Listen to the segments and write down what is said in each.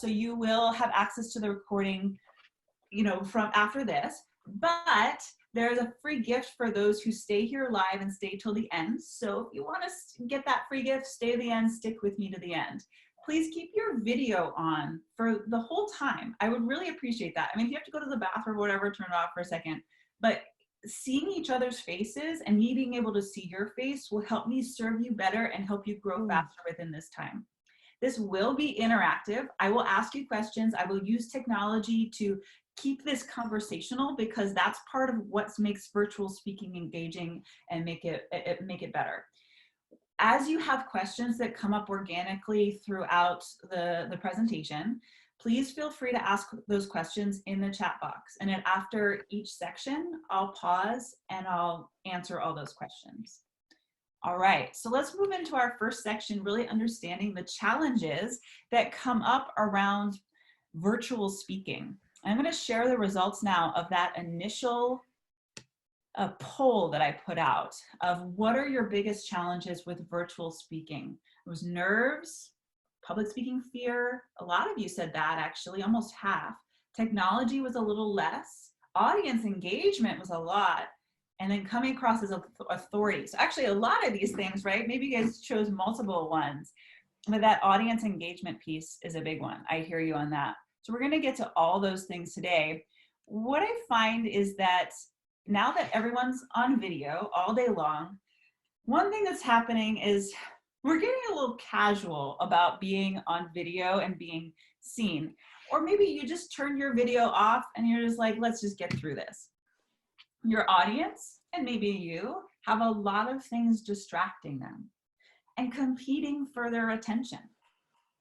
so you will have access to the recording, you know, from after this, but there's a free gift for those who stay here live and stay till the end. So if you want to get that free gift, stay to the end, stick with me to the end. Please keep your video on for the whole time. I would really appreciate that. I mean, if you have to go to the bathroom or whatever, turn it off for a second, but seeing each other's faces and me being able to see your face will help me serve you better and help you grow faster within this time. This will be interactive. I will ask you questions. I will use technology to keep this conversational because that's part of what makes virtual speaking engaging and make it better. As you have questions that come up organically throughout the presentation, please feel free to ask those questions in the chat box. And then after each section, I'll pause and I'll answer all those questions. All right, so let's move into our first section, really understanding the challenges that come up around virtual speaking. I'm going to share the results now of that initial poll that I put out of what are your biggest challenges with virtual speaking. It was nerves, public speaking fear. A lot of you said that, actually, almost half. Technology was a little less. Audience engagement was a lot. And then coming across as authority. So actually a lot of these things, right? Maybe you guys chose multiple ones, but that audience engagement piece is a big one. I hear you on that. So we're gonna get to all those things today. What I find is that now that everyone's on video all day long, one thing that's happening is we're getting a little casual about being on video and being seen. Or maybe you just turn your video off and you're just like, let's just get through this. Your audience, and maybe you, have a lot of things distracting them and competing for their attention.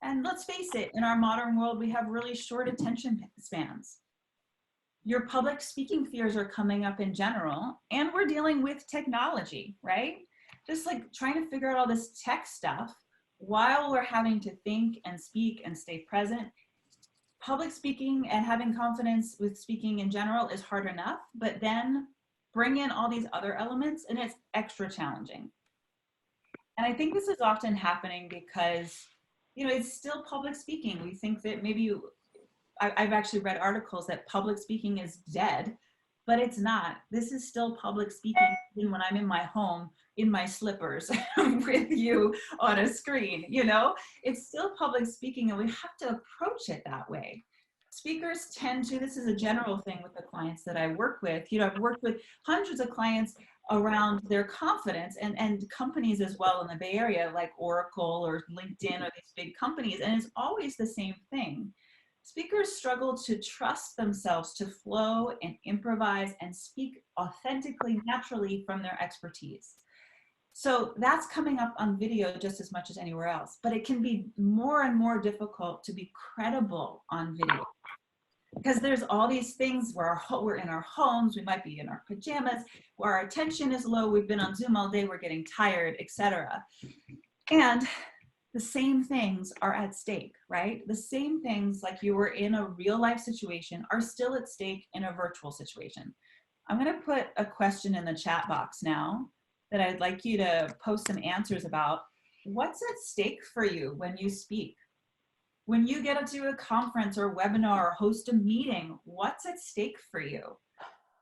And let's face it, in our modern world, we have really short attention spans. Your public speaking fears are coming up in general, and we're dealing with technology, right? Just like trying to figure out all this tech stuff while we're having to think and speak and stay present. Public speaking and having confidence with speaking in general is hard enough, but then bring in all these other elements and it's extra challenging. And I think this is often happening because, you know, it's still public speaking. We think that maybe I've actually read articles that public speaking is dead, but it's not. This is still public speaking even when I'm in my home, in my slippers with you on a screen, you know? It's still public speaking and we have to approach it that way. Speakers tend to, this is a general thing with the clients that I work with, you know, I've worked with hundreds of clients around their confidence and companies as well in the Bay Area, like Oracle or LinkedIn or these big companies, and it's always the same thing. Speakers struggle to trust themselves to flow and improvise and speak authentically, naturally from their expertise. So that's coming up on video just as much as anywhere else, but it can be more and more difficult to be credible on video because there's all these things where we're in our homes, we might be in our pajamas, where our attention is low, we've been on Zoom all day, we're getting tired, etc. And the same things are at stake, right? The same things like you were in a real life situation are still at stake in a virtual situation. I'm going to put a question in the chat box now that I'd like you to post some answers about. What's at stake for you when you speak? When you get to a conference or webinar or host a meeting, what's at stake for you?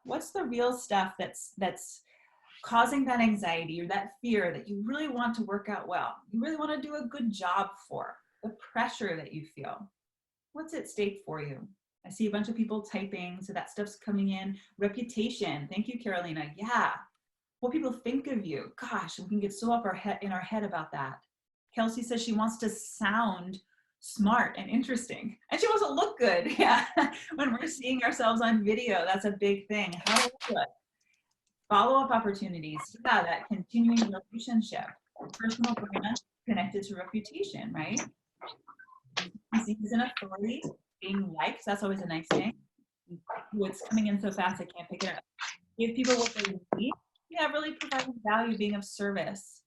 What's the real stuff that's causing that anxiety or that fear that you really want to work out well? You really want to do a good job for, the pressure that you feel. What's at stake for you? I see a bunch of people typing, so that stuff's coming in. Reputation, thank you, Carolina. Yeah, what people think of you. Gosh, we can get so up in our head about that. Kelsey says she wants to sound smart and interesting, and she wants to look good. Yeah, when we're seeing ourselves on video, that's a big thing. How do we look? Follow-up opportunities, yeah, that continuing relationship, personal brand connected to reputation, right? Disease and authority, being liked, that's always a nice thing. It's coming in so fast I can't pick it up. Give people what they need. Yeah, really providing value, being of service.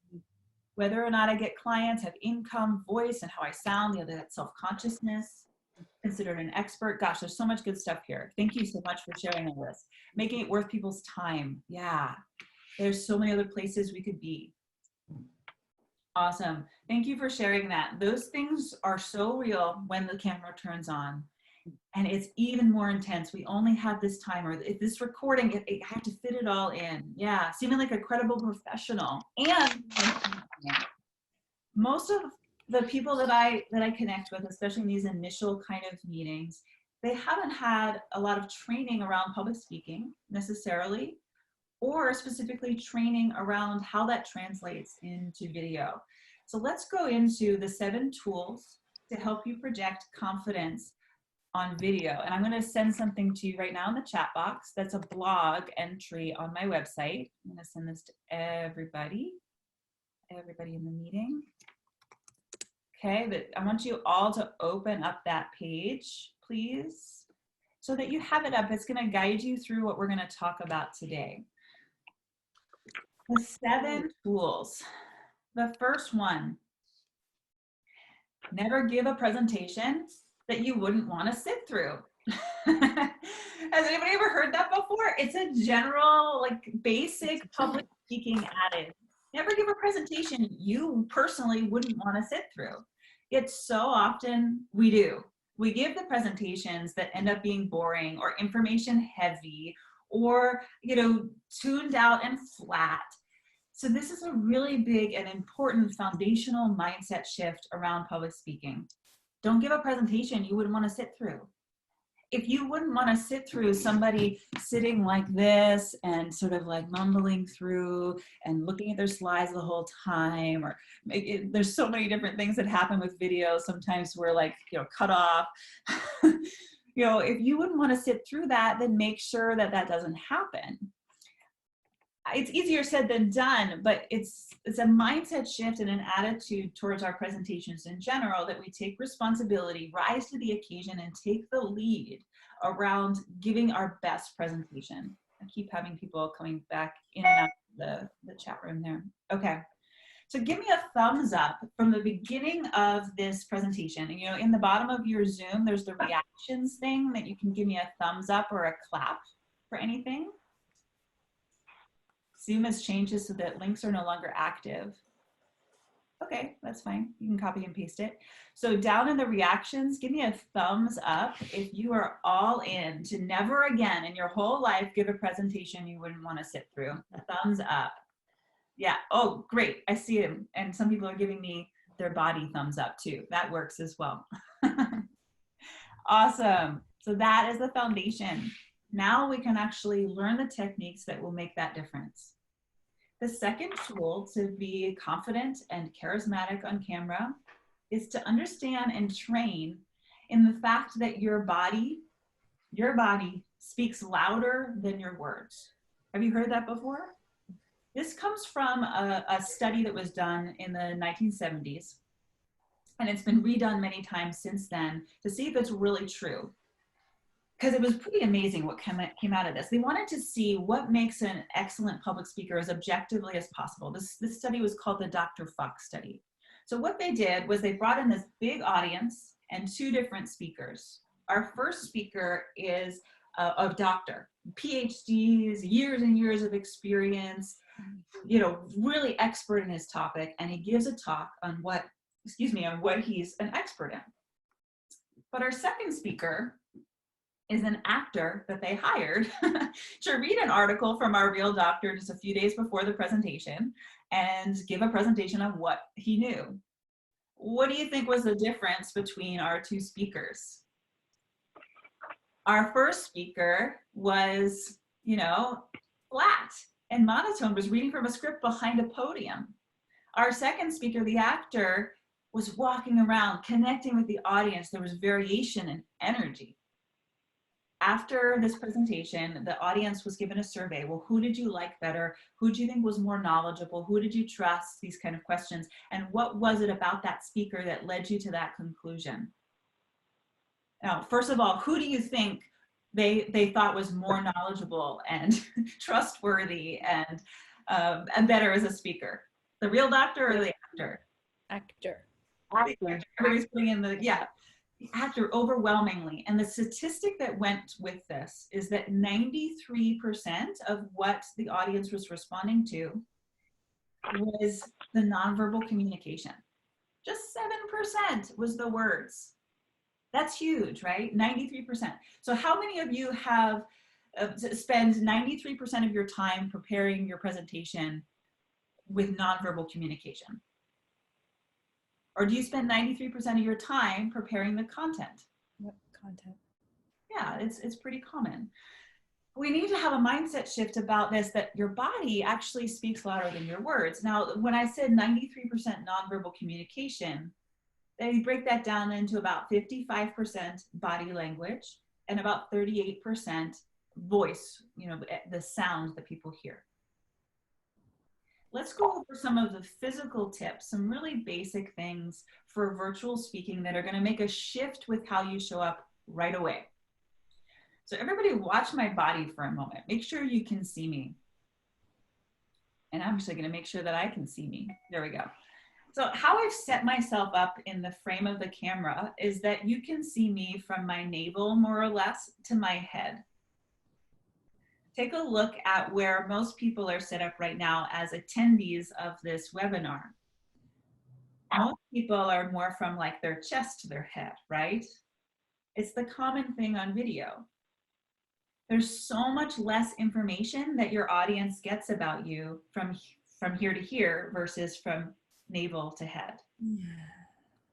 Whether or not I get clients, have income, voice, and how I sound, that self-consciousness, considered an expert. Gosh, there's so much good stuff here. Thank you so much for sharing all this. Making it worth people's time. Yeah, there's so many other places we could be. Awesome. Thank you for sharing that. Those things are so real when the camera turns on. And it's even more intense. We only have this time, or if this recording, I have to fit it all in. Yeah, seeming like a credible professional. And most of the people that I connect with, especially in these initial kind of meetings, they haven't had a lot of training around public speaking necessarily, or specifically training around how that translates into video. So let's go into the 7 tools to help you project confidence on video. And I'm going to send something to you right now in the chat box. That's a blog entry on my website. I'm going to send this to everybody in the meeting. Okay, but I want you all to open up that page, please, so that you have it up. It's going to guide you through what we're going to talk about today. The 7 tools. The first one, never give a presentation that you wouldn't want to sit through. Has anybody ever heard that before? It's a general, like, basic public speaking adage. Never give a presentation you personally wouldn't want to sit through. It's so often we do. We give the presentations that end up being boring or information heavy or, you know, tuned out and flat. So this is a really big and important foundational mindset shift around public speaking. Don't give a presentation you wouldn't want to sit through. If you wouldn't want to sit through somebody sitting like this and sort of like mumbling through and looking at their slides the whole time, or there's so many different things that happen with video. Sometimes we're like, you know, cut off. You know, if you wouldn't want to sit through that, then make sure that that doesn't happen. It's easier said than done, but it's a mindset shift and an attitude towards our presentations in general that we take responsibility, rise to the occasion, and take the lead around giving our best presentation. I keep having people coming back in and out of the chat room there. Okay, so give me a thumbs up from the beginning of this presentation. And, you know, in the bottom of your Zoom, there's the reactions thing that you can give me a thumbs up or a clap for anything. Zoom has changed so that links are no longer active. Okay, that's fine. You can copy and paste it. So down in the reactions, give me a thumbs up if you are all in to never again in your whole life give a presentation you wouldn't want to sit through. A thumbs up. Yeah, oh, great. I see him. And some people are giving me their body thumbs up too. That works as well. Awesome. So that is the foundation. Now we can actually learn the techniques that will make that difference. The second tool to be confident and charismatic on camera is to understand and train in the fact that your body speaks louder than your words. Have you heard that before? This comes from a study that was done in the 1970s, and it's been redone many times since then to see if it's really true. Because it was pretty amazing what came out of this. They wanted to see what makes an excellent public speaker as objectively as possible. This study was called the Dr. Fox study. So what they did was they brought in this big audience and 2 different speakers. Our first speaker is a doctor, PhDs, years and years of experience, you know, really expert in his topic, and he gives a talk on what he's an expert in. But our second speaker is an actor that they hired to read an article from our real doctor just a few days before the presentation and give a presentation of what he knew. What do you think was the difference between our 2 speakers? Our first speaker was, you know, flat and monotone, was reading from a script behind a podium. Our second speaker, the actor, was walking around, connecting with the audience. There was variation and energy. After this presentation, the audience was given a survey. Well, who did you like better? Who do you think was more knowledgeable? Who did you trust? These kind of questions. And what was it about that speaker that led you to that conclusion? Now, first of all, who do you think they thought was more knowledgeable and trustworthy and better as a speaker? The real doctor or the actor? Actor. Everybody's putting in the, yeah. The actor overwhelmingly. And the statistic that went with this is that 93% of what the audience was responding to was the nonverbal communication. Just 7% was the words. That's huge, right? 93%. So how many of you have spend 93% of your time preparing your presentation with nonverbal communication? Or do you spend 93% of your time preparing the content? Yep, content. Yeah, it's pretty common. We need to have a mindset shift about this, that your body actually speaks louder than your words. Now, when I said 93% nonverbal communication, they break that down into about 55% body language and about 38% voice, you know, the sound that people hear. Let's go over some of the physical tips, some really basic things for virtual speaking that are going to make a shift with how you show up right away. So everybody watch my body for a moment. Make sure you can see me. And I'm actually going to make sure that I can see me. There we go. So how I've set myself up in the frame of the camera is that you can see me from my navel, more or less, to my head. Take a look at where most people are set up right now as attendees of this webinar. Most people are more from like their chest to their head, right? It's the common thing on video. There's so much less information that your audience gets about you from here to here versus from navel to head.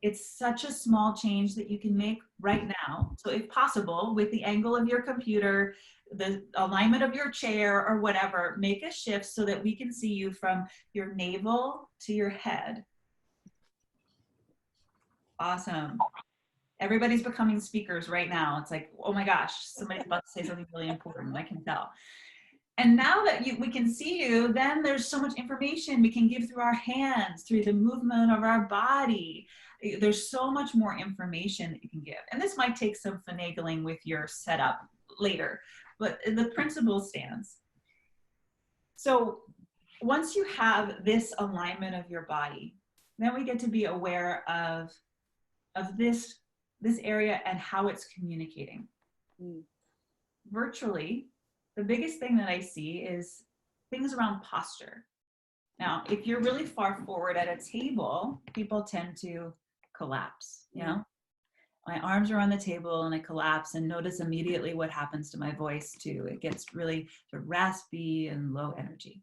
It's such a small change that you can make right now. So if possible, with the angle of your computer, the alignment of your chair or whatever, make a shift so that we can see you from your navel to your head. Awesome. Everybody's becoming speakers right now. It's like, oh my gosh, somebody's about to say something really important. I can tell. And now that we can see you, then there's so much information we can give through our hands, through the movement of our body. There's so much more information that you can give. And this might take some finagling with your setup later, but the principle stands. So once you have this alignment of your body, then we get to be aware of this area and how it's communicating. Virtually, the biggest thing that I see is things around posture. Now, if you're really far forward at a table, people tend to collapse, you know? My arms are on the table and I collapse, and notice immediately what happens to my voice too. It gets really sort of raspy and low energy.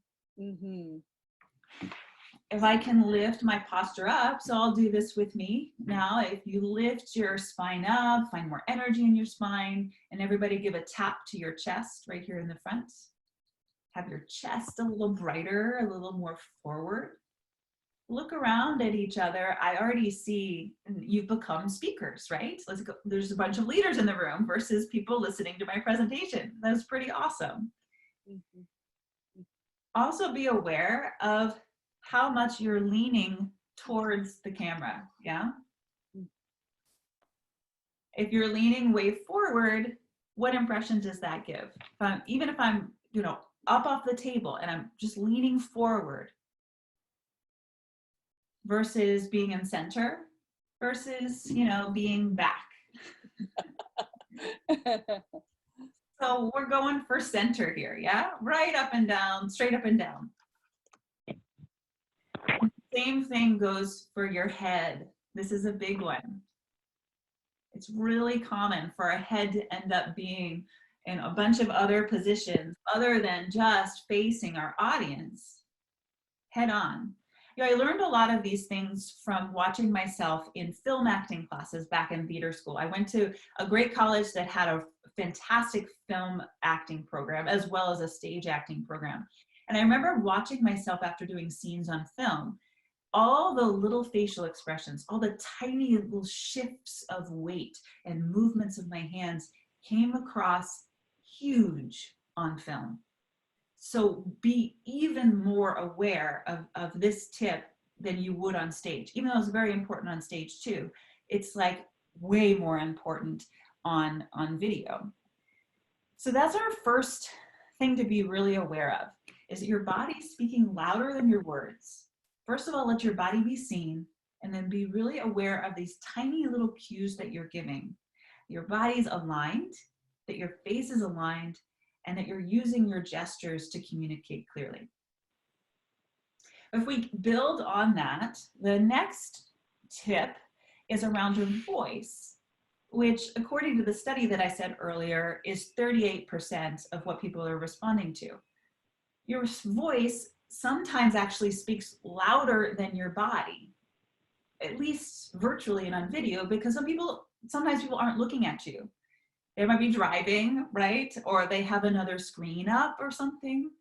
If I can lift my posture up, so I'll do this with me now. If you lift your spine up, find more energy in your spine, and everybody give a tap to your chest right here in the front. Have your chest a little brighter, a little more forward. Look around at each other. I already see you've become speakers, right? Let's go. There's a bunch of leaders in the room versus people listening to my presentation. That's pretty awesome. Also be aware of how much you're leaning towards the camera, yeah? If you're leaning way forward, what impression does that give? Even if I'm, you know, up off the table and I'm just leaning forward versus being in center versus, you know, being back. So we're going for center here, yeah? Right up and down, straight up and down. Same thing goes for your head. This is a big one. It's really common for a head to end up being in a bunch of other positions other than just facing our audience head on. You know, I learned a lot of these things from watching myself in film acting classes back in theater school. I went to a great college that had a fantastic film acting program as well as a stage acting program. And I remember watching myself after doing scenes on film, all the little facial expressions, all the tiny little shifts of weight and movements of my hands came across huge on film. So be even more aware of this tip than you would on stage, even though it's very important on stage too. It's like way more important on video. So that's our first thing to be really aware of, is that your body's speaking louder than your words. First of all, let your body be seen, and then be really aware of these tiny little cues that you're giving. Your body's aligned, that your face is aligned, and that you're using your gestures to communicate clearly. If we build on that, the next tip is around your voice, which according to the study that I said earlier is 38% of what people are responding to. Your voice sometimes actually speaks louder than your body, at least virtually and on video, because sometimes people aren't looking at you. They might be driving, right? Or they have another screen up or something.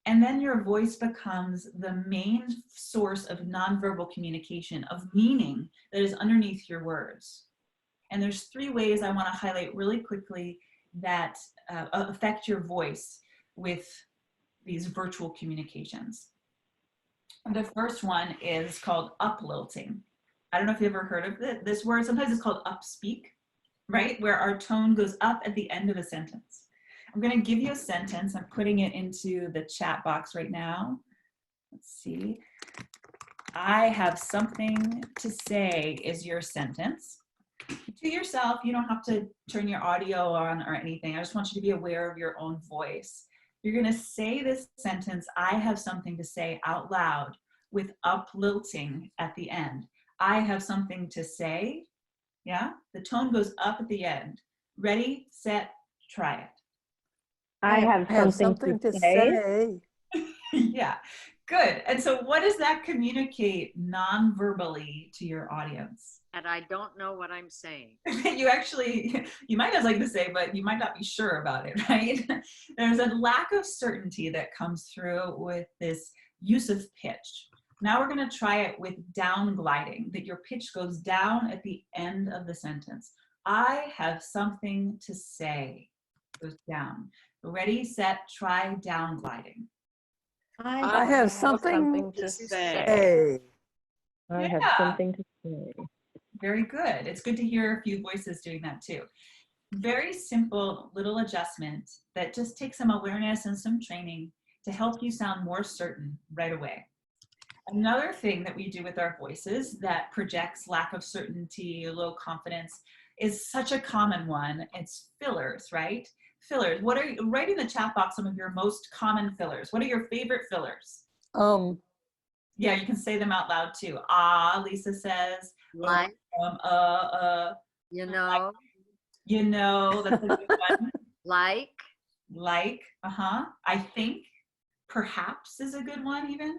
And then your voice becomes the main source of nonverbal communication, of meaning that is underneath your words. And there's 3 ways I want to highlight really quickly that affect your voice with these virtual communications. The first one is called uplilting. I don't know if you've ever heard of this word. Sometimes it's called upspeak, right? Where our tone goes up at the end of a sentence. I'm going to give you a sentence. I'm putting it into the chat box right now. Let's see. I have something to say is your sentence. To yourself, you don't have to turn your audio on or anything. I just want you to be aware of your own voice. You're going to say this sentence, I have something to say, out loud with uplilting at the end. I have something to say. Yeah, the tone goes up at the end. Ready, set, try it. I have something to say. Yeah, good. And so what does that communicate non-verbally to your audience? And I don't know what I'm saying. You might have something to say, but you might not be sure about it, right? There's a lack of certainty that comes through with this use of pitch. Now we're going to try it with down gliding, that your pitch goes down at the end of the sentence. I have something to say. Goes down. Ready, set, try down gliding. I have something to say. I have something to say. Very good. It's good to hear a few voices doing that too. Very simple little adjustment that just takes some awareness and some training to help you sound more certain right away. Another thing that we do with our voices that projects lack of certainty, low confidence, is such a common one. It's fillers, right? Fillers. What are you, write in the chat box some of your most common fillers. What are your favorite fillers? Yeah, you can say them out loud too. Lisa says. Like, You know, that's a good one. like, I think, perhaps is a good one even.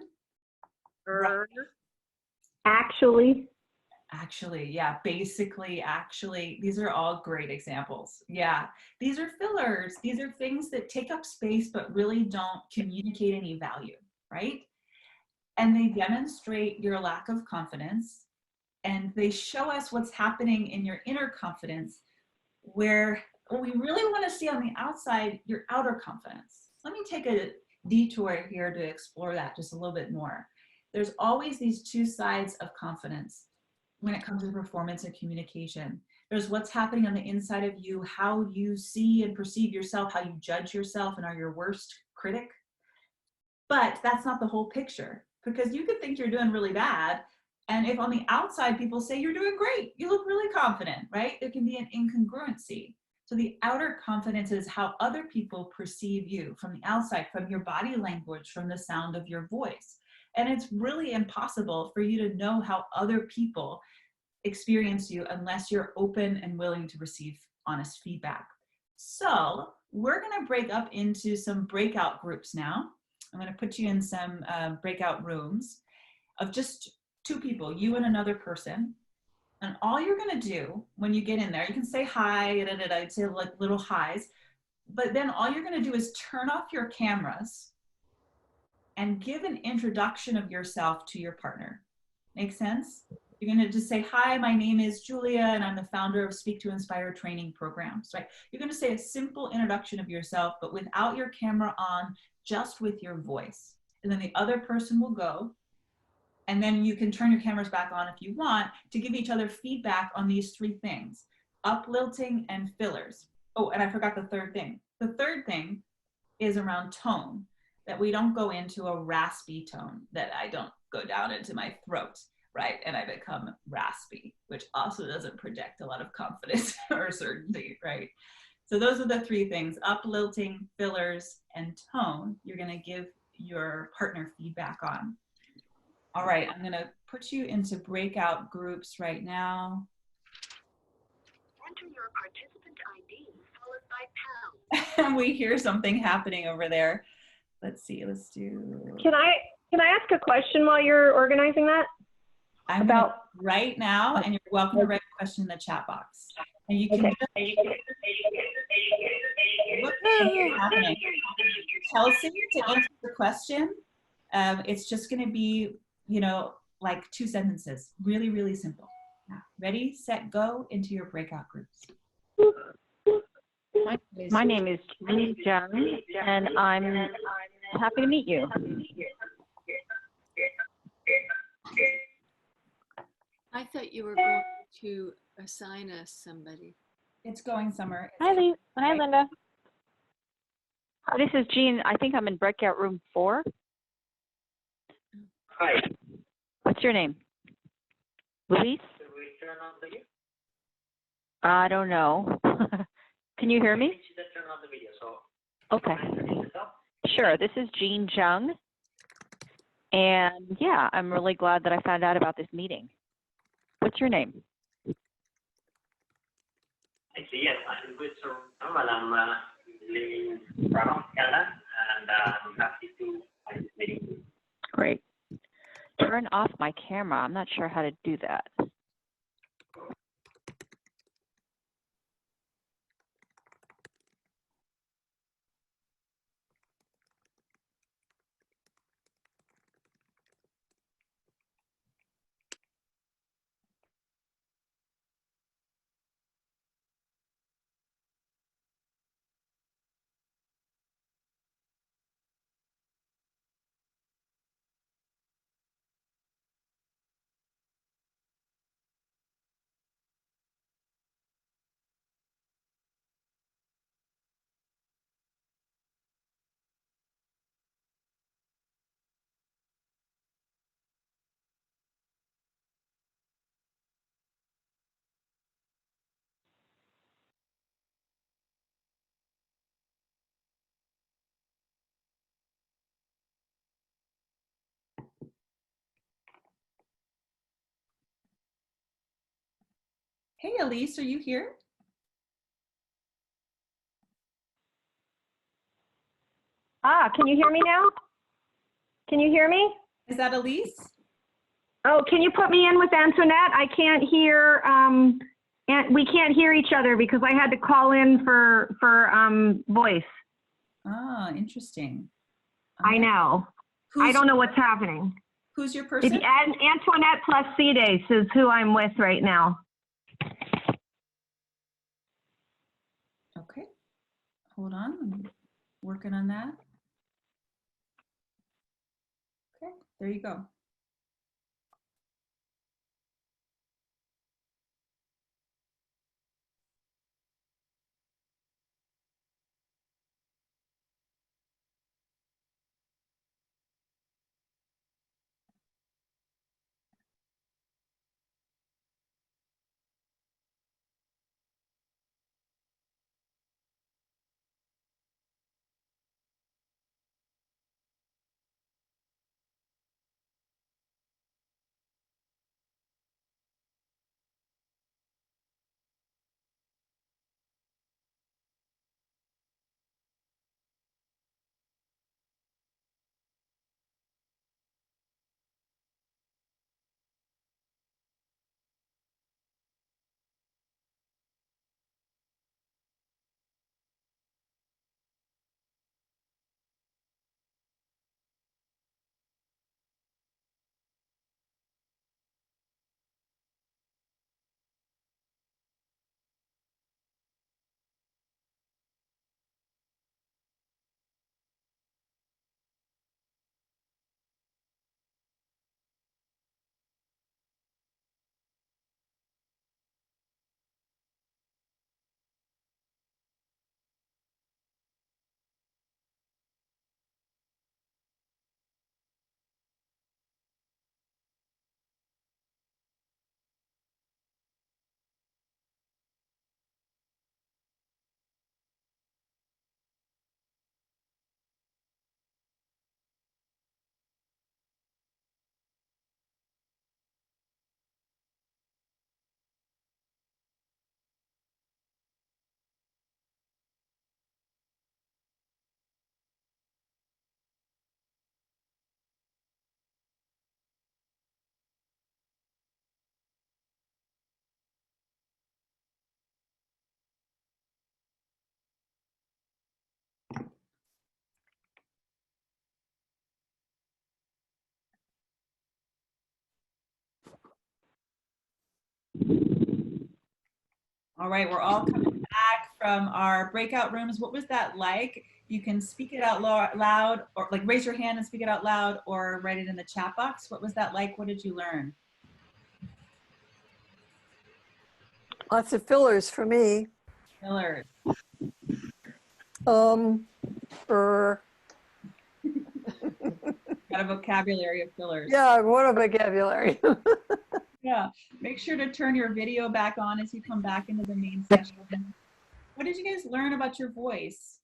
Actually, yeah, basically, actually, these are all great examples. Yeah, these are fillers. These are things that take up space but really don't communicate any value, right? And they demonstrate your lack of confidence, and they show us what's happening in your inner confidence, where we really want to see on the outside your outer confidence. Let me take a detour here to explore that just a little bit more. There's always these 2 sides of confidence when it comes to performance and communication. There's what's happening on the inside of you, how you see and perceive yourself, how you judge yourself and are your worst critic. But that's not the whole picture, because you could think you're doing really bad, and if on the outside people say you're doing great, you look really confident, right? There can be an incongruency. So the outer confidence is how other people perceive you from the outside, from your body language, from the sound of your voice. And it's really impossible for you to know how other people experience you unless you're open and willing to receive honest feedback. So we're going to break up into some breakout groups now. I'm going to put you in some breakout rooms of just 2 people, you and another person. And all you're going to do when you get in there, you can say hi, I'd say like little highs, but then all you're going to do is turn off your cameras and give an introduction of yourself to your partner. Make sense? You're going to just say, hi, my name is Julia, and I'm the founder of Speak to Inspire training programs, right? You're going to say a simple introduction of yourself, but without your camera on, just with your voice. And then the other person will go, and then you can turn your cameras back on if you want to give each other feedback on these 3 things, uplilting and fillers. Oh, and I forgot the third thing. The third thing is around tone, that we don't go into a raspy tone, that I don't go down into my throat, right? And I become raspy, which also doesn't project a lot of confidence or certainty, right? So those are the 3 things, uplilting, fillers, and tone you're gonna give your partner feedback on. All right, I'm gonna put you into breakout groups right now. Enter your participant ID followed by pound. And we hear something happening over there. Let's see, let's do. Can I ask a question while you're organizing that? I'm gonna right now, and you're welcome to write a question in the chat box. And you can look what's happening. Chelsea, to answer the question, it's just gonna be, you know, like 2 sentences. Really, really simple. Now, ready, set, go into your breakout groups. My name is Jean Jung, and I'm happy to meet you. I thought you were going to assign us somebody. It's going somewhere. Hi, Linda. This is Jean. I think I'm in breakout room 4. Hi. What's your name? Luis? Should we turn on the video? I don't know. Can you hear me? We should turn on the video. So. Okay. Sure. This is Jean Jung. And yeah, I'm really glad that I found out about this meeting. What's your name? I see. Yes, I'm good. So, I'm living in Toronto, Canada, and I'm happy to find this meeting. Great. Turn off my camera. I'm not sure how to do that. Hey, Elise, are you here? Can you hear me now? Can you hear me? Is that Elise? Oh, can you put me in with Antoinette? I can't hear, and we can't hear each other because I had to call in for voice. Ah, interesting. I know. I don't know what's happening. Who's your person? Antoinette plus CDace is who I'm with right now. Okay. Hold on. I'm working on that. Okay, there you go. All right, we're all coming back from our breakout rooms. What was that like? You can speak it out loud, or like raise your hand and speak it out loud, or write it in the chat box. What was that like? What did you learn? Lots of fillers for me. Fillers. For Got a vocabulary of fillers. yeah, what a vocabulary. Yeah. Make sure to turn your video back on as you come back into the main session. What did you guys learn about your voice?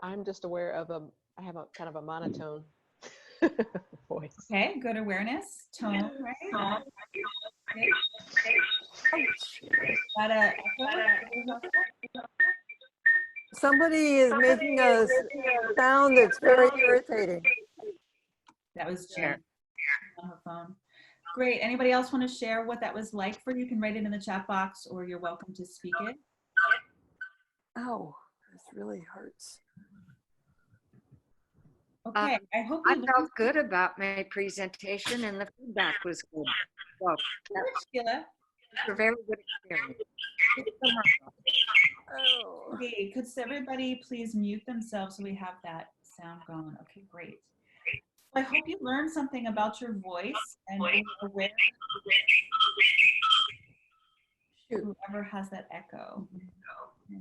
I'm just aware of I have a kind of a monotone voice. Okay, good awareness. Tone, right? Okay. Got a echo? Somebody is making a sound that's very irritating. That was Jen on her phone. Great. Anybody else want to share what that was like for you? You can write it in the chat box, or you're welcome to speak it. Ow, this really hurts. Okay, I hope I you felt good about my presentation and the feedback was good. So learned, Sheila. it's a very good experience. Oh. Okay, could everybody please mute themselves so we have that sound going? Okay, great. I hope you learned something about your voice and were aware. Whoever has that echo. I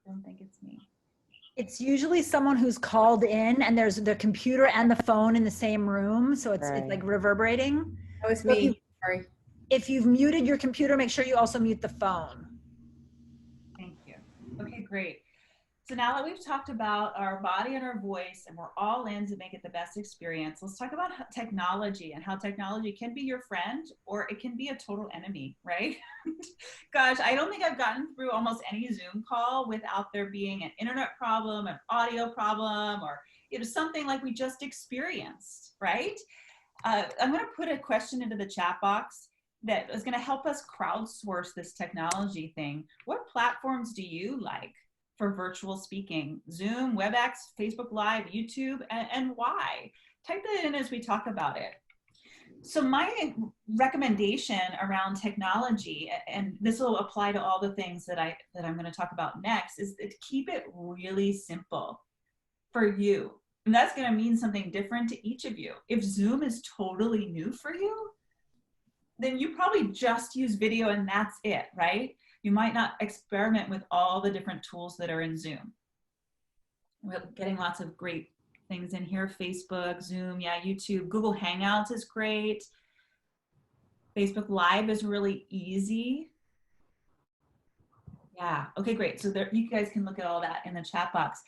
don't think it's me. It's usually someone who's called in and there's the computer and the phone in the same room. So it's like reverberating. That was So if me. Sorry. If you've muted your computer, make sure you also mute the phone. Thank you. Okay, great. So now that we've talked about our body and our voice and we're all in to make it the best experience, let's talk about technology and how technology can be your friend or it can be a total enemy, right? Gosh, I don't think I've gotten through almost any Zoom call without there being an internet problem, an audio problem, or something like we just experienced, right? I'm going to put a question into the chat box that is going to help us crowdsource this technology thing. What platforms do you like for virtual speaking? Zoom, WebEx, Facebook Live, YouTube, and why? Type that in as we talk about it. So my recommendation around technology, and this will apply to all the things that I'm going to talk about next, is to keep it really simple for you. And that's going to mean something different to each of you. If Zoom is totally new for you, then you probably just use video and that's it, right? You might not experiment with all the different tools that are in Zoom. We're getting lots of great things in here. Facebook, Zoom, yeah, YouTube. Google Hangouts is great. Facebook Live is really easy. Yeah, okay, great. So there, you guys can look at all that in the chat box.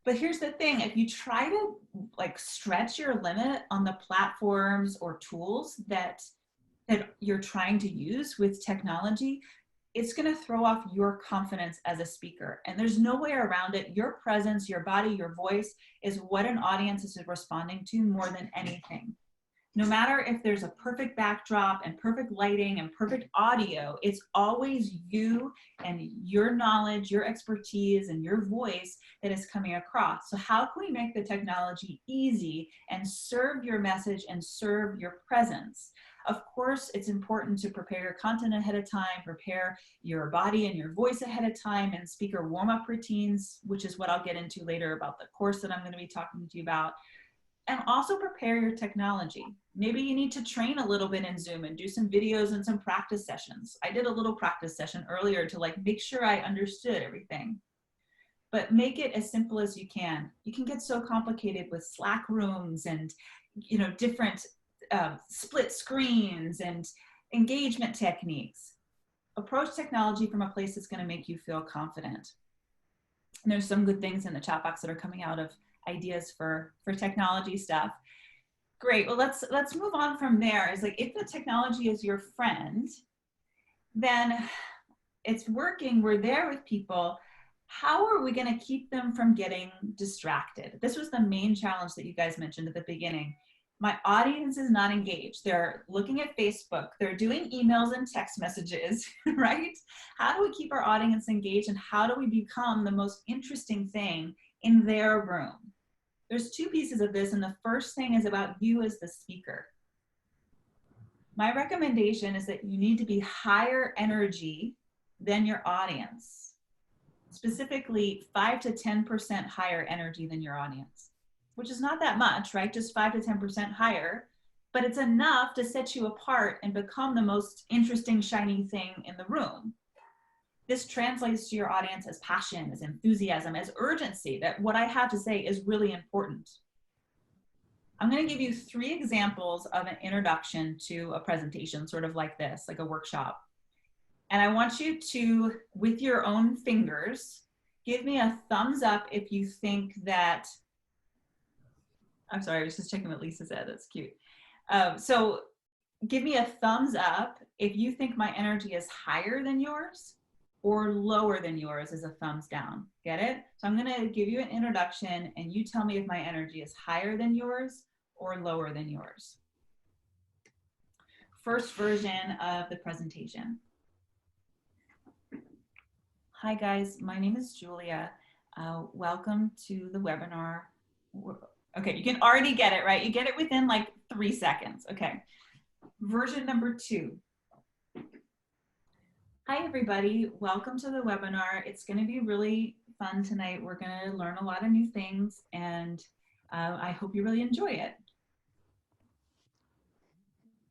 But here's the thing, if you try to like stretch your limit on the platforms or tools that you're trying to use with technology, it's going to throw off your confidence as a speaker. And there's no way around it. Your presence, your body, your voice is what an audience is responding to more than anything. No matter if there's a perfect backdrop and perfect lighting and perfect audio, it's always you and your knowledge, your expertise, and your voice that is coming across. So how can we make the technology easy and serve your message and serve your presence? Of course, it's important to prepare your content ahead of time, prepare your body and your voice ahead of time, and speaker warm-up routines, which is what I'll get into later about the course that I'm going to be talking to you about. And also prepare your technology. Maybe you need to train a little bit in Zoom and do some videos and some practice sessions. I did a little practice session earlier to like make sure I understood everything. But make it as simple as you can. You can get so complicated with Slack rooms and different split screens and engagement techniques. Approach technology from a place that's going to make you feel confident. And there's some good things in the chat box that are coming out of ideas for technology stuff. Great. Well, let's move on from there. It's like if the technology is your friend, then it's working. We're there with people. How are we going to keep them from getting distracted? This was the main challenge that you guys mentioned at the beginning. My audience is not engaged. They're looking at Facebook. They're doing emails and text messages, right? How do we keep our audience engaged, and how do we become the most interesting thing in their room? There's two pieces of this, and the first thing is about you as the speaker. My recommendation is that you need to be higher energy than your audience, specifically 5 to 10% higher energy than your audience, which is not that much, right? Just 5 to 10% higher, but it's enough to set you apart and become the most interesting, shiny thing in the room. This translates to your audience as passion, as enthusiasm, as urgency, that what I have to say is really important. I'm going to give you 3 examples of an introduction to a presentation, sort of like this, like a workshop. And I want you to, with your own fingers, give me a thumbs up if you think that, I'm sorry, I was just checking what Lisa said, that's cute. So give me a thumbs up if you think my energy is higher than yours, or lower than yours is a thumbs down. Get it? So I'm going to give you an introduction and you tell me if my energy is higher than yours or lower than yours. First version of the presentation. Hi guys, my name is Julia. Welcome to the webinar. Okay, you can already get it, right? You get it within like 3 seconds. Okay. Version number 2. Hi everybody, welcome to the webinar. It's going to be really fun tonight. We're going to learn a lot of new things, and I hope you really enjoy it.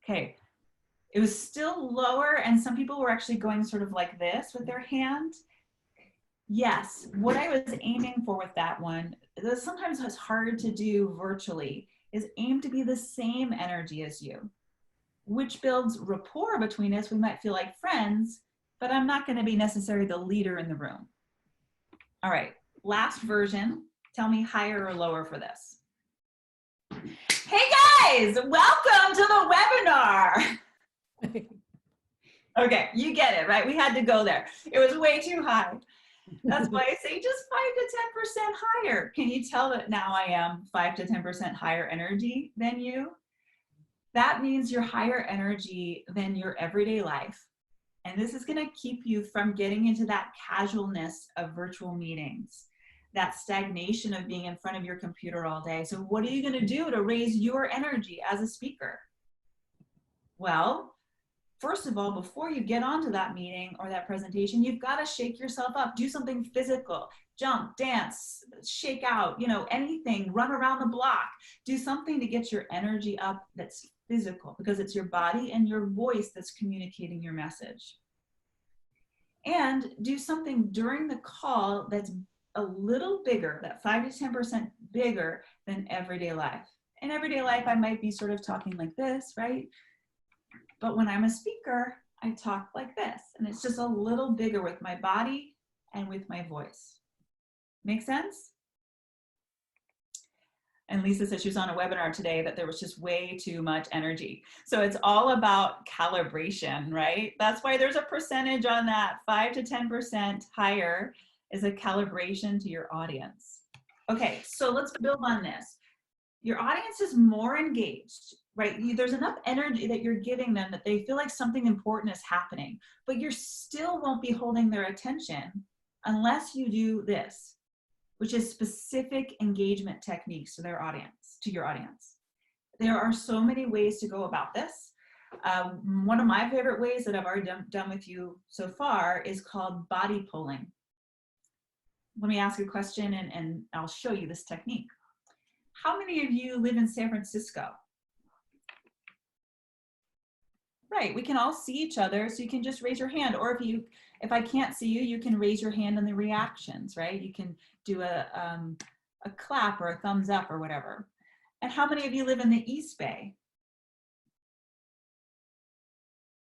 Okay, it was still lower, and some people were actually going sort of like this with their hand. Yes, what I was aiming for with that one, sometimes it's hard to do virtually, is aim to be the same energy as you, which builds rapport between us. We might feel like friends, but I'm not going to be necessarily the leader in the room. All right, last version. Tell me higher or lower for this. Hey guys, welcome to the webinar. Okay, you get it, right? We had to go there. It was way too high. That's why I say just 5 to 10% higher. Can you tell that now I am 5 to 10% higher energy than you? That means you're higher energy than your everyday life. And this is going to keep you from getting into that casualness of virtual meetings, that stagnation of being in front of your computer all day. So what are you going to do to raise your energy as a speaker? Well, first of all, before you get onto that meeting or that presentation, you've got to shake yourself up, do something physical, jump, dance, shake out, you know, anything, run around the block, do something to get your energy up that's physical, because it's your body and your voice that's communicating your message. And do something during the call that's a little bigger, that 5 to 10% bigger than everyday life. In everyday life, I might be sort of talking like this, right? But when I'm a speaker, I talk like this, and it's just a little bigger with my body and with my voice. Make sense? And Lisa said she was on a webinar today that there was just way too much energy. So it's all about calibration, right? That's why there's a percentage on that. 5 to 10% higher is a calibration to your audience. Okay, so let's build on this. Your audience is more engaged, right? There's enough energy that you're giving them that they feel like something important is happening, but you still won't be holding their attention unless you do this, which is specific engagement techniques to their audience, to your audience. There are so many ways to go about this. One of my favorite ways that I've already done with you so far is called body pulling. Let me ask you a question and I'll show you this technique. How many of you live in San Francisco? Right, we can all see each other, so you can just raise your hand, or if I can't see you, you can raise your hand in the reactions, right? You can do a clap or a thumbs up or whatever. And how many of you live in the East Bay?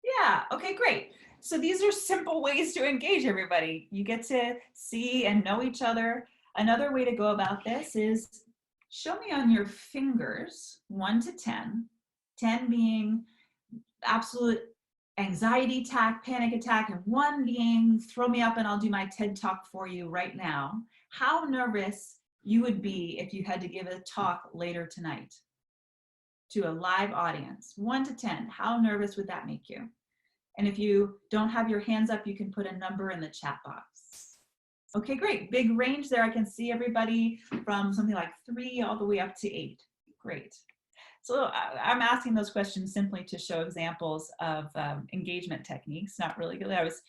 Yeah, okay, great. So these are simple ways to engage everybody. You get to see and know each other. Another way to go about this is show me on your fingers, 1 to 10, 10 being absolute anxiety attack, panic attack, and 1 being throw me up and I'll do my TED Talk for you right now. How nervous you would be if you had to give a talk later tonight to a live audience. 1 to 10, how nervous would that make you? And if you don't have your hands up, you can put a number in the chat box. Okay, great. Big range there. I can see everybody from something like 3 all the way up to 8. Great. So I'm asking those questions simply to show examples of engagement techniques, not really. I was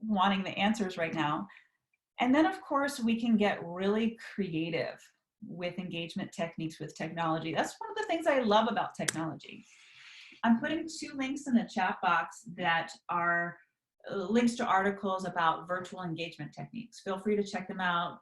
wanting the answers right now. And then, of course, we can get really creative with engagement techniques with technology. That's one of the things I love about technology. I'm putting 2 links in the chat box that are links to articles about virtual engagement techniques. Feel free to check them out,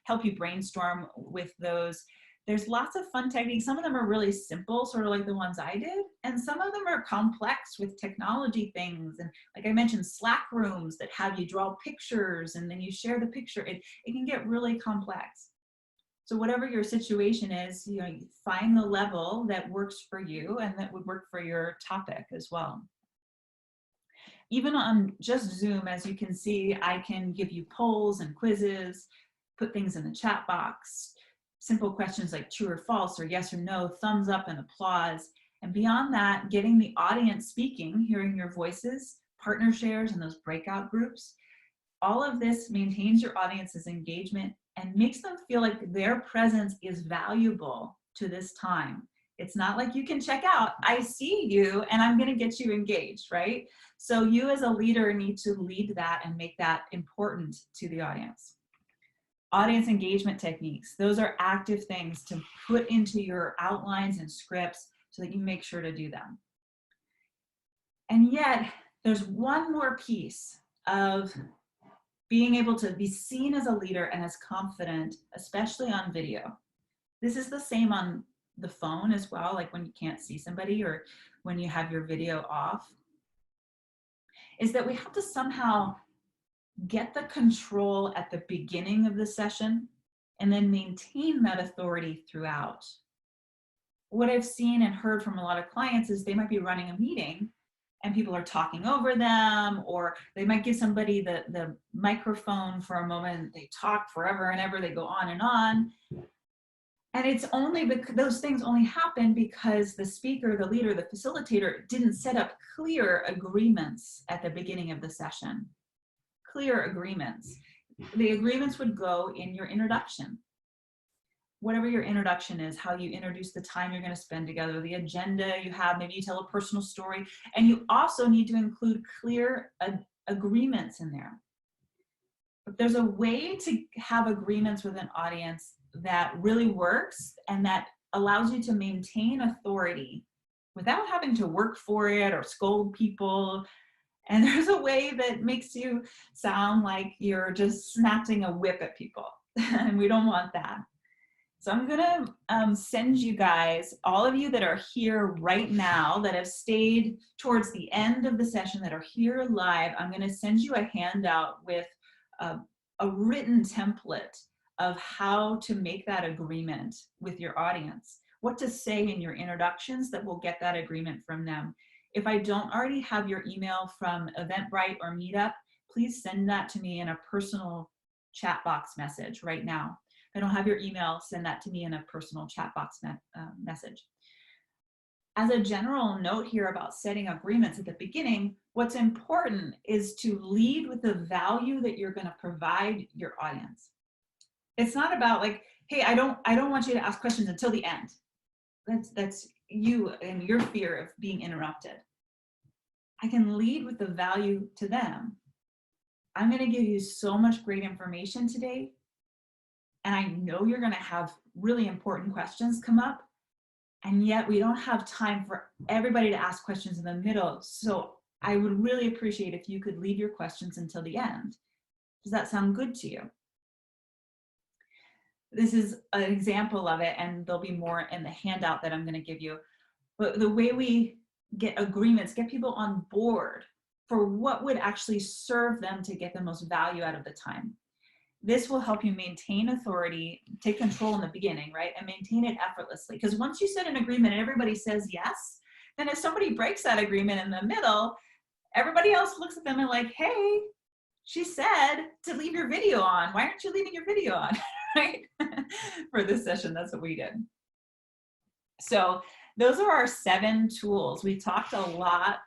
help you brainstorm with those. There's lots of fun techniques. Some of them are really simple, sort of like the ones I did, and some of them are complex with technology things. And like I mentioned, Slack rooms that have you draw pictures and then you share the picture. It can get really complex. So whatever your situation is, you find the level that works for you and that would work for your topic as well. Even on just Zoom, as you can see, I can give you polls and quizzes, put things in the chat box, simple questions like true or false or yes or no, thumbs up and applause. And beyond that, getting the audience speaking, hearing your voices, partner shares and those breakout groups, all of this maintains your audience's engagement and makes them feel like their presence is valuable to this time. It's not like you can check out, I see you and I'm gonna get you engaged, right? So you as a leader need to lead that and make that important to the audience. Audience engagement techniques, those are active things to put into your outlines and scripts so that you make sure to do them. And yet, there's one more piece of being able to be seen as a leader and as confident, especially on video. This is the same on the phone as well, like when you can't see somebody or when you have your video off, is that we have to somehow get the control at the beginning of the session and then maintain that authority throughout. What I've seen and heard from a lot of clients is they might be running a meeting and people are talking over them, or they might give somebody the microphone for a moment, they talk forever and ever, they go on. And it's only because those things only happen because the speaker, the leader, the facilitator didn't set up clear agreements at the beginning of the session. Clear agreements. The agreements would go in your introduction. Whatever your introduction is, how you introduce the time you're going to spend together, the agenda you have, maybe you tell a personal story, and you also need to include clear agreements in there. But there's a way to have agreements with an audience that really works and that allows you to maintain authority without having to work for it or scold people. And there's a way that makes you sound like you're just snapping a whip at people, and we don't want that. So I'm gonna send you guys, all of you that are here right now, that have stayed towards the end of the session, that are here live, I'm gonna send you a handout with a written template of how to make that agreement with your audience, what to say in your introductions that will get that agreement from them. If I don't already have your email from Eventbrite or Meetup, please send that to me in a personal chat box message right now. If I don't have your email, send that to me in a personal chat box message. As a general note here about setting agreements at the beginning, what's important is to lead with the value that you're going to provide your audience. It's not about like, hey, I don't want you to ask questions until the end. That's you and your fear of being interrupted. I can lead with the value to them. I'm going to give you so much great information today, and I know you're going to have really important questions come up, and yet we don't have time for everybody to ask questions in the middle. So I would really appreciate if you could leave your questions until the end. Does that sound good to you? This is an example of it, and there'll be more in the handout that I'm going to give you. But the way we get agreements, get people on board for what would actually serve them to get the most value out of the time. This will help you maintain authority, take control in the beginning, right? And maintain it effortlessly. Because once you set an agreement and everybody says yes, then if somebody breaks that agreement in the middle, everybody else looks at them and like, hey, she said to leave your video on. Why aren't you leaving your video on? Right? For this session, that's what we did. So those are our 7 tools. We talked about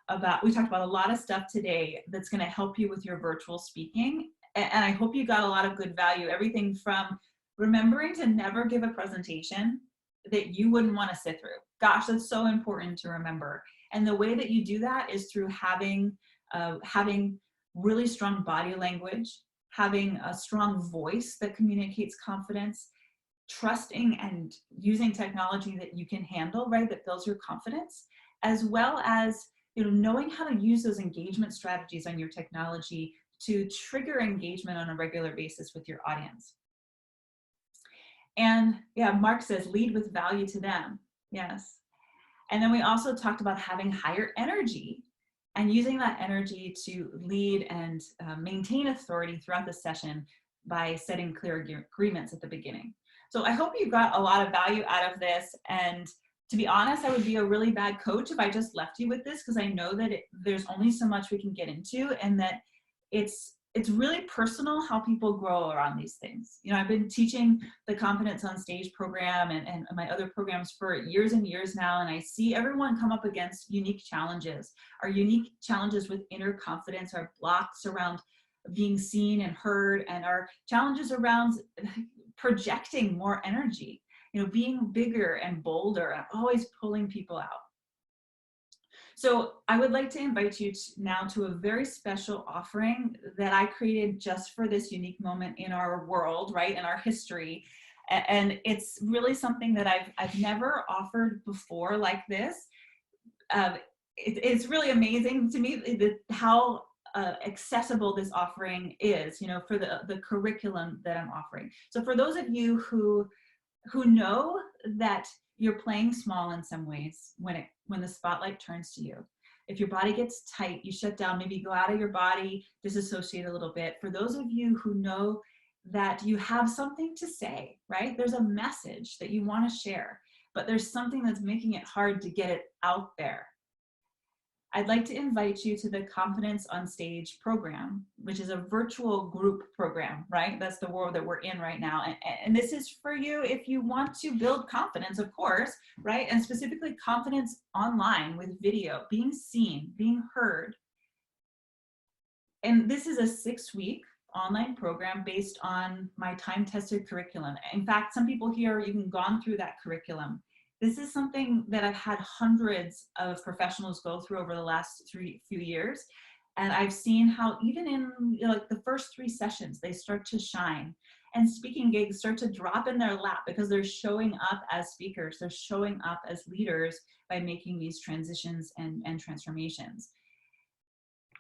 a lot of stuff today that's going to help you with your virtual speaking. and I hope you got a lot of good value, everything from remembering to never give a presentation that you wouldn't want to sit through. Gosh, that's so important to remember. And the way that you do that is through having really strong body language, having a strong voice that communicates confidence, trusting and using technology that you can handle, right, that builds your confidence, as well as, you know, knowing how to use those engagement strategies on your technology to trigger engagement on a regular basis with your audience. And yeah, Mark says, lead with value to them. Yes. And then we also talked about having higher energy and using that energy to lead and maintain authority throughout the session by setting clear agreements at the beginning. So I hope you got a lot of value out of this. And to be honest, I would be a really bad coach if I just left you with this, because I know that there's only so much we can get into, and that it's really personal how people grow around these things. You know, I've been teaching the Confidence on Stage program and my other programs for years and years now, and I see everyone come up against unique challenges. Our unique challenges with inner confidence, our blocks around being seen and heard, and our challenges around projecting more energy, you know, being bigger and bolder and always pulling people out. So I would like to invite you now to a very special offering that I created just for this unique moment in our world, right, in our history. And it's really something that I've never offered before like this. It's really amazing to me how accessible this offering is, you know, for the curriculum that I'm offering. So for those of you who know that you're playing small in some ways when the spotlight turns to you. If your body gets tight, you shut down, maybe go out of your body, disassociate a little bit. For those of you who know that you have something to say, right? There's a message that you want to share, but there's something that's making it hard to get it out there. I'd like to invite you to the Confidence on Stage program, which is a virtual group program, right? That's the world that we're in right now. And this is for you if you want to build confidence, of course, right? And specifically confidence online with video, being seen, being heard. And this is a 6-week online program based on my time-tested curriculum. In fact, some people here have even gone through that curriculum. This is something that I've had hundreds of professionals go through over the last few years. And I've seen how even in, you know, like the first 3 sessions, they start to shine. And speaking gigs start to drop in their lap because they're showing up as speakers. They're showing up as leaders by making these transitions and transformations.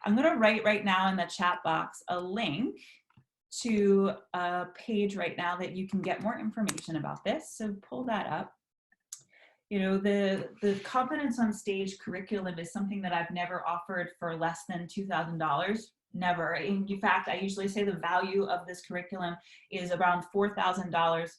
I'm going to write right now in the chat box a link to a page right now that you can get more information about this. So pull that up. You know, the Confidence on Stage curriculum is something that I've never offered for less than $2,000, never. In fact, I usually say the value of this curriculum is around $4,000.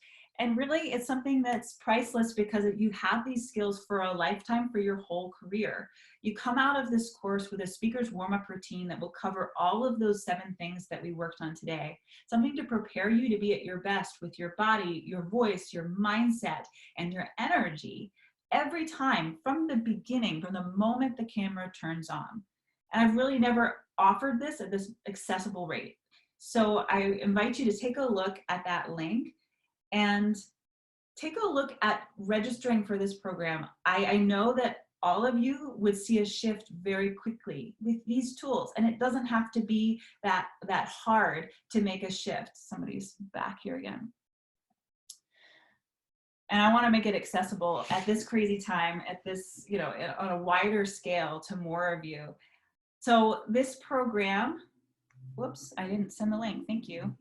And really, it's something that's priceless because you have these skills for a lifetime, for your whole career. You come out of this course with a speaker's warm-up routine that will cover all of those 7 things that we worked on today. Something to prepare you to be at your best with your body, your voice, your mindset, and your energy every time from the beginning, from the moment the camera turns on. And I've really never offered this at this accessible rate. So I invite you to take a look at that link and take a look at registering for this program. I know that all of you would see a shift very quickly with these tools, and it doesn't have to be that hard to make a shift. Somebody's back here again. And I want to make it accessible at this crazy time, at this, you know, on a wider scale to more of you. So this program, whoops, I didn't send the link. Thank you.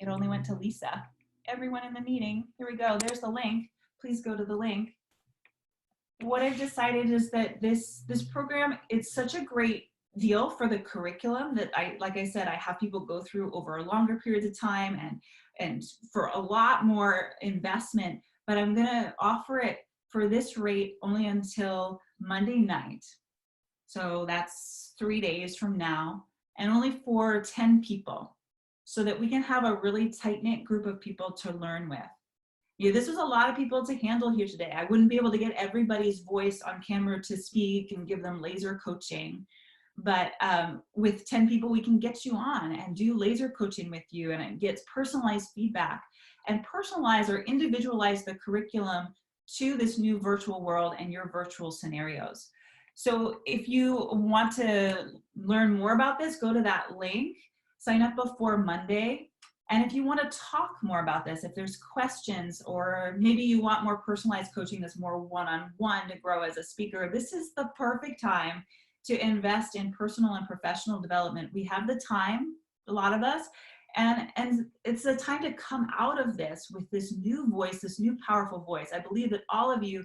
It only went to Lisa. Everyone in the meeting, here we go. There's the link. Please go to the link. What I've decided is that this program, it's such a great deal for the curriculum that like I said, I have people go through over a longer period of time and for a lot more investment. But I'm going to offer it for this rate only until Monday night. So that's 3 days from now, and only for 10 people, so that we can have a really tight-knit group of people to learn with. Yeah, this was a lot of people to handle here today. I wouldn't be able to get everybody's voice on camera to speak and give them laser coaching. but with 10 people, we can get you on and do laser coaching with you, and it gets personalized feedback and personalize or individualize the curriculum to this new virtual world and your virtual scenarios. So if you want to learn more about this, go to that link, sign up before Monday. And if you want to talk more about this, if there's questions, or maybe you want more personalized coaching that's more one-on-one to grow as a speaker, this is the perfect time to invest in personal and professional development. We have the time, a lot of us, and it's a time to come out of this with this new voice, this new powerful voice. I believe that all of you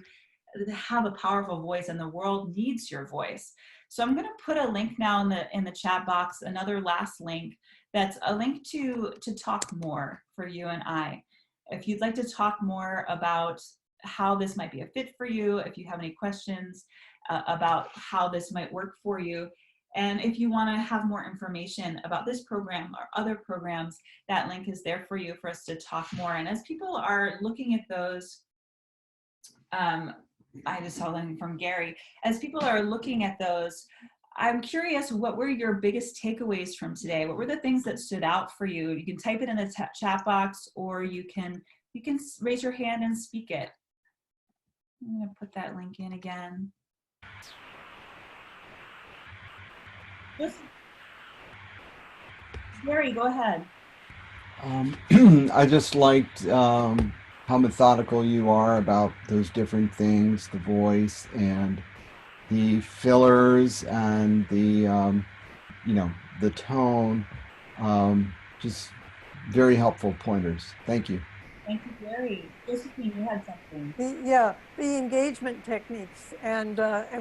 have a powerful voice, and the world needs your voice. So I'm going to put a link now in the chat box, another last link. That's a link to talk more for you and I. If you'd like to talk more about how this might be a fit for you, if you have any questions about how this might work for you, and if you want to have more information about this program or other programs, that link is there for you for us to talk more. And as people are looking at those, I just saw them from Gary, as people are looking at those, I'm curious, what were your biggest takeaways from today? What were the things that stood out for you? You can type it in the chat box, or you can raise your hand and speak it. I'm going to put that link in again. Gary, go ahead. I just liked how methodical you are about those different things, the voice and the fillers and the, the tone, just very helpful pointers. Thank you. Thank you, Gary. Josephine, you had something. The engagement techniques and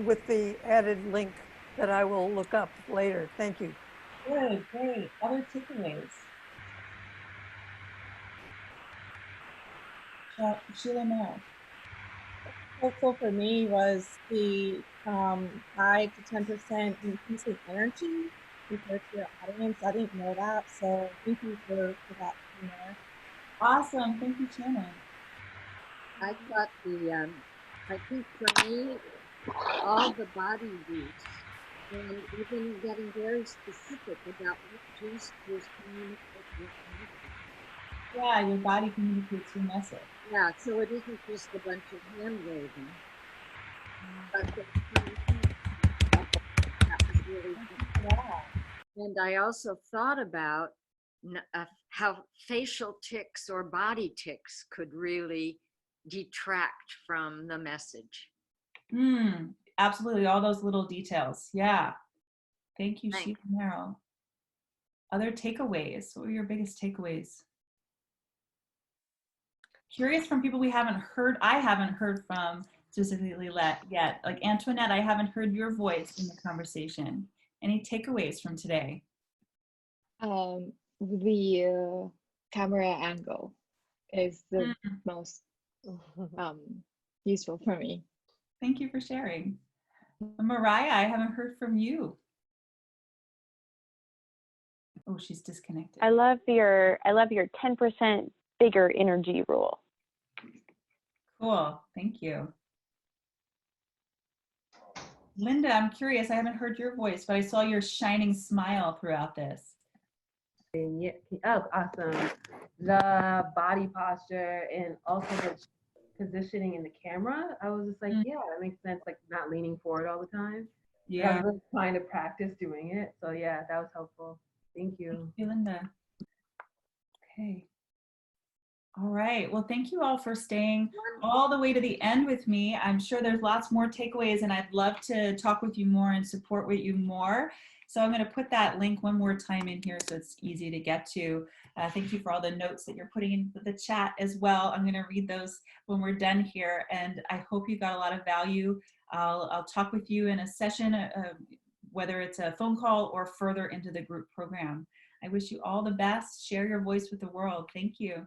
with the added link that I will look up later. Thank you. Good, great. Other takeaways? Sheila Merrill. Helpful for me was the 5 to 10% increase in energy compared to your audience. I didn't know that, so thank you for that. Awesome, thank you, Shannon. I thought I think for me, all the body use, and even getting very specific about what gestures communicate your message. Yeah, your body communicates your message. Yeah, so it isn't just a bunch of hand waving. But that was really good. Yeah. And I also thought about how facial tics or body tics could really detract from the message. Absolutely, all those little details. Yeah. Thank you, Thanks. Sheila Merrill. Other takeaways? What were your biggest takeaways? Curious from people we haven't heard, I haven't heard from specifically yet. Like Antoinette, I haven't heard your voice in the conversation. Any takeaways from today? The camera angle is the most useful for me. Thank you for sharing. Mariah, I haven't heard from you. Oh, she's disconnected. I love your 10% bigger energy rule. Cool, thank you. Linda, I'm curious, I haven't heard your voice, but I saw your shining smile throughout this. Yeah, oh, awesome. The body posture and also the positioning in the camera. I was just like, yeah, that makes sense. Like not leaning forward all the time. Yeah. I was really trying to practice doing it. So yeah, that was helpful. Thank you. Thank you, Linda. Okay. All right. Well, thank you all for staying all the way to the end with me. I'm sure there's lots more takeaways, and I'd love to talk with you more and support with you more. So I'm going to put that link one more time in here so it's easy to get to. Thank you for all the notes that you're putting into the chat as well. I'm going to read those when we're done here, and I hope you got a lot of value. I'll talk with you in a session, whether it's a phone call or further into the group program. I wish you all the best. Share your voice with the world. Thank you.